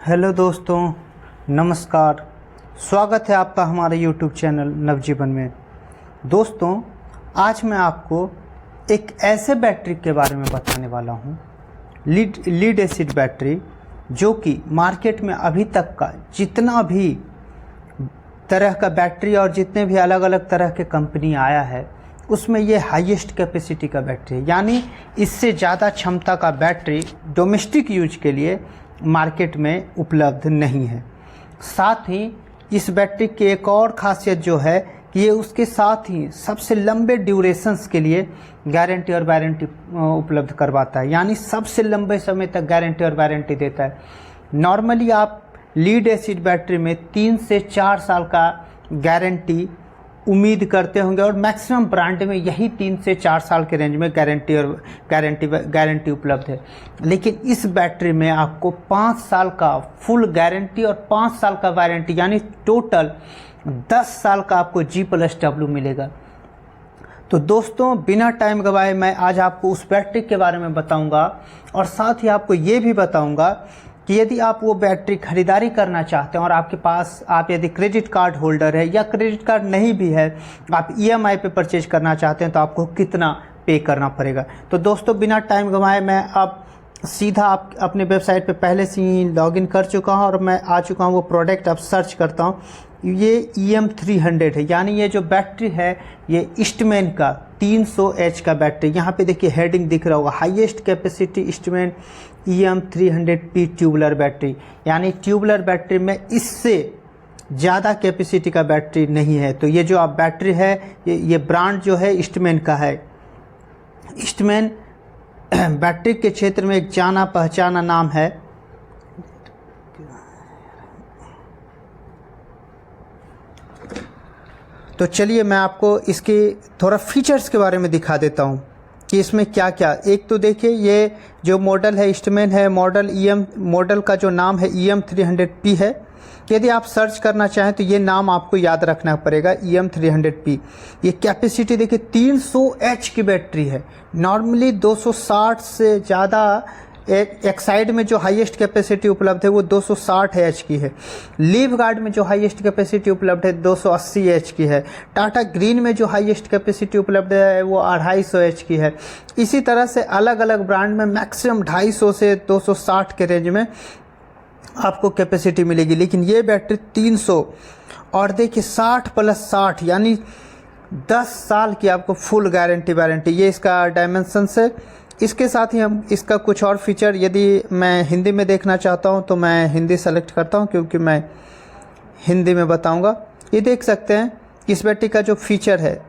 Hello दोस्तों, नमस्कार। स्वागत है आपका हमारे YouTube चैनल नवजीवन में। दोस्तों, आज मैं आपको एक ऐसे बैटरी के बारे में बताने वाला हूँ, लीड एसिड बैटरी, जो कि मार्केट में अभी तक का जितना भी तरह का बैटरी और जितने भी अलग अलग तरह के कंपनी आया है, उसमें ये हाईएस्ट कैपेसिटी का बैटरी है। यानी इससे ज़्यादा क्षमता का बैटरी डोमेस्टिक यूज के लिए मार्केट में उपलब्ध नहीं है। साथ ही इस बैटरी की एक और खासियत जो है कि ये उसके साथ ही सबसे लंबे ड्यूरेशंस के लिए गारंटी और वारंटी उपलब्ध करवाता है। यानी सबसे लंबे समय तक गारंटी और वारंटी देता है। नॉर्मली आप लीड एसिड बैटरी में 3 से 4 साल का गारंटी उम्मीद करते होंगे और मैक्सिमम ब्रांड में यही 3 से 4 साल के रेंज में गारंटी उपलब्ध है। लेकिन इस बैटरी में आपको 5 साल का फुल गारंटी और 5 साल का वारंटी, यानी टोटल 10 साल का आपको G+W मिलेगा। तो दोस्तों, बिना टाइम गवाए मैं आज आपको उस बैटरी के बारे में बताऊंगा और साथ ही आपको ये भी बताऊंगा कि यदि आप वो बैटरी खरीदारी करना चाहते हैं और आपके पास आप यदि क्रेडिट कार्ड होल्डर है या क्रेडिट कार्ड नहीं भी है, आप EMI पे परचेज करना चाहते हैं, तो आपको कितना पे करना पड़ेगा। तो दोस्तों, बिना टाइम गंवाए मैं अब सीधा आप अपने वेबसाइट पे पहले से ही लॉगिन कर चुका हूं और मैं आ चुका हूं। वो प्रोडक्ट अब सर्च करता हूं। ये EM300 है, यानी ये जो बैटरी है ये ईस्टमैन का 300H का बैटरी। यहाँ पे देखिए हेडिंग दिख रहा होगा, highest capacity Eastman EM300P tubular battery. यानी ट्यूबुलर बैटरी में इससे ज़्यादा कैपेसिटी का बैटरी नहीं है। तो ये जो आप बैटरी है ये ब्रांड जो है ईस्टमैन का है। ईस्टमैन बैटरी के क्षेत्र में एक जाना पहचाना नाम है। तो चलिए मैं आपको इसके थोड़ा फीचर्स के बारे में दिखा देता हूँ कि इसमें क्या क्या। एक तो देखिए, ये जो मॉडल है ईस्टमैन है, मॉडल का जो नाम है EM300P है। यदि आप सर्च करना चाहें तो ये नाम आपको याद रखना पड़ेगा, EM300P। ये कैपेसिटी देखिए 300H की बैटरी है। नॉर्मली 260 से ज़्यादा एक साइड में जो हाईएस्ट कैपेसिटी उपलब्ध है वो 260H की है। लीव गार्ड में जो हाईएस्ट कैपेसिटी उपलब्ध है 280H की है। टाटा ग्रीन में जो हाईएस्ट कैपेसिटी उपलब्ध है वो 250H की है। इसी तरह से अलग अलग ब्रांड में मैक्सिमम 250 से 260 के रेंज में आपको कैपेसिटी मिलेगी। लेकिन ये बैटरी 300 और देखिए 60+60 यानी 10 साल की आपको फुल गारंटी वारंटी। ये इसका डायमेंशंस है। इसके साथ ही हम इसका कुछ और फीचर, यदि मैं हिंदी में देखना चाहता हूं तो मैं हिंदी सेलेक्ट करता हूं क्योंकि मैं हिंदी में बताऊंगा। ये देख सकते हैं इस बैटरी का जो फीचर है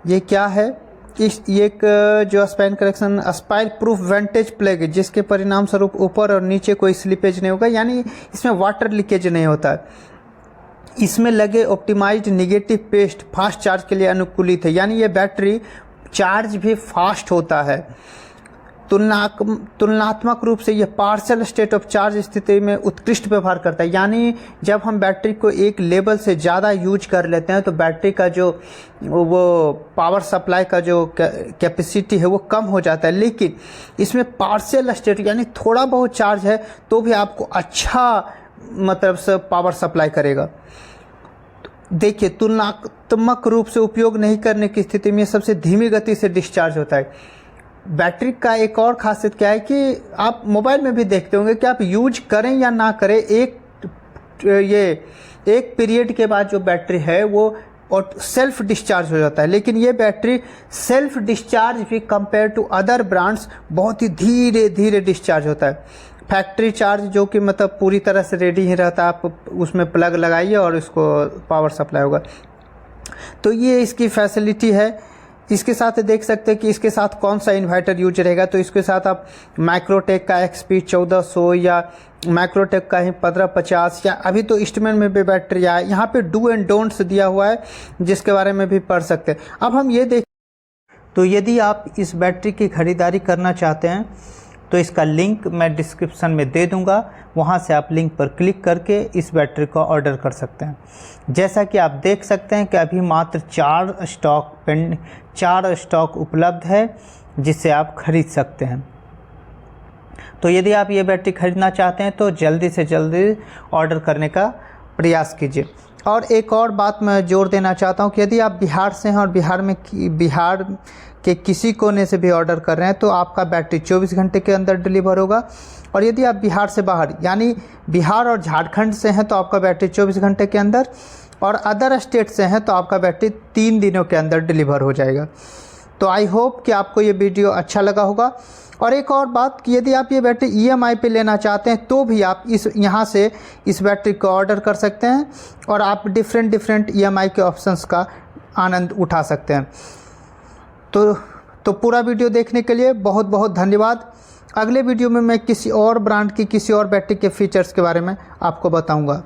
ये क्या है। ये एक जो स्पाइन करेक्शन स्पाइल प्रूफ वेंटेज प्लग है, जिसके परिणाम स्वरूप ऊपर और नीचे कोई स्लिपेज नहीं होगा, यानी इसमें वाटर लीकेज नहीं होता है। इसमें लगे optimised negative paste fast charge के लिए अनुकूलित है, यानी ये बैटरी चार्ज भी फास्ट होता है। तुलनात्मक रूप से यह पार्शियल स्टेट ऑफ चार्ज स्थिति में उत्कृष्ट व्यवहार करता है। यानी जब हम बैटरी को एक लेवल से ज़्यादा यूज कर लेते हैं तो बैटरी का जो वो पावर सप्लाई का जो कैपेसिटी है वो कम हो जाता है। लेकिन इसमें पार्शियल स्टेट यानी थोड़ा बहुत चार्ज है तो भी आपको अच्छा मतलब से पावर सप्लाई करेगा। देखिए, तुलनात्मक रूप से उपयोग नहीं करने की स्थिति में सबसे धीमी गति से डिस्चार्ज होता है। बैटरी का एक और खासियत क्या है कि आप मोबाइल में भी देखते होंगे कि आप यूज करें या ना करें, एक पीरियड के बाद जो बैटरी है वो और सेल्फ डिस्चार्ज हो जाता है। लेकिन ये बैटरी सेल्फ डिस्चार्ज भी कंपेयर टू अदर ब्रांड्स बहुत ही धीरे धीरे डिस्चार्ज होता है। फैक्ट्री चार्ज जो कि मतलब पूरी तरह से रेडी ही रहता है, आप उसमें प्लग लगाइए और इसको पावर सप्लाई होगा। तो ये इसकी फैसिलिटी है। इसके साथ देख सकते हैं कि इसके साथ कौन सा इन्वर्टर यूज रहेगा। तो इसके साथ आप माइक्रोटेक का XP 1400 या माइक्रोटेक का ही 1550 या अभी तो ईस्टमैन में भी बैटरी आया। यहाँ पे डू एंड डोंट्स दिया हुआ है जिसके बारे में भी पढ़ सकते हैं। अब हम ये देख, तो यदि आप इस बैटरी की खरीदारी करना चाहते हैं तो इसका लिंक मैं डिस्क्रिप्शन में दे दूंगा, वहां से आप लिंक पर क्लिक करके इस बैटरी को ऑर्डर कर सकते हैं। जैसा कि आप देख सकते हैं कि अभी मात्र 4 स्टॉक उपलब्ध है जिससे आप खरीद सकते हैं। तो यदि आप ये बैटरी खरीदना चाहते हैं तो जल्दी से जल्दी ऑर्डर करने का प्रयास कीजिए। और एक और बात मैं जोर देना चाहता हूँ कि यदि आप बिहार से हैं और बिहार के किसी कोने से भी ऑर्डर कर रहे हैं तो आपका बैटरी 24 घंटे के अंदर डिलीवर होगा। और यदि आप बिहार से बाहर यानी बिहार और झारखंड से हैं तो आपका बैटरी 24 घंटे के अंदर, और अदर स्टेट से हैं तो आपका बैटरी 3 दिनों के अंदर डिलीवर हो जाएगा। तो आई होप कि आपको ये वीडियो अच्छा लगा होगा। और एक और बात कि यदि आप ये बैटरी EMI पे लेना चाहते हैं तो भी आप यहाँ से इस बैटरी को ऑर्डर कर सकते हैं और आप डिफरेंट EMI के ऑप्शंस का आनंद उठा सकते हैं। तो पूरा वीडियो देखने के लिए बहुत बहुत धन्यवाद। अगले वीडियो में मैं किसी और ब्रांड की किसी और बैटरी के फीचर्स के बारे में आपको बताऊंगा।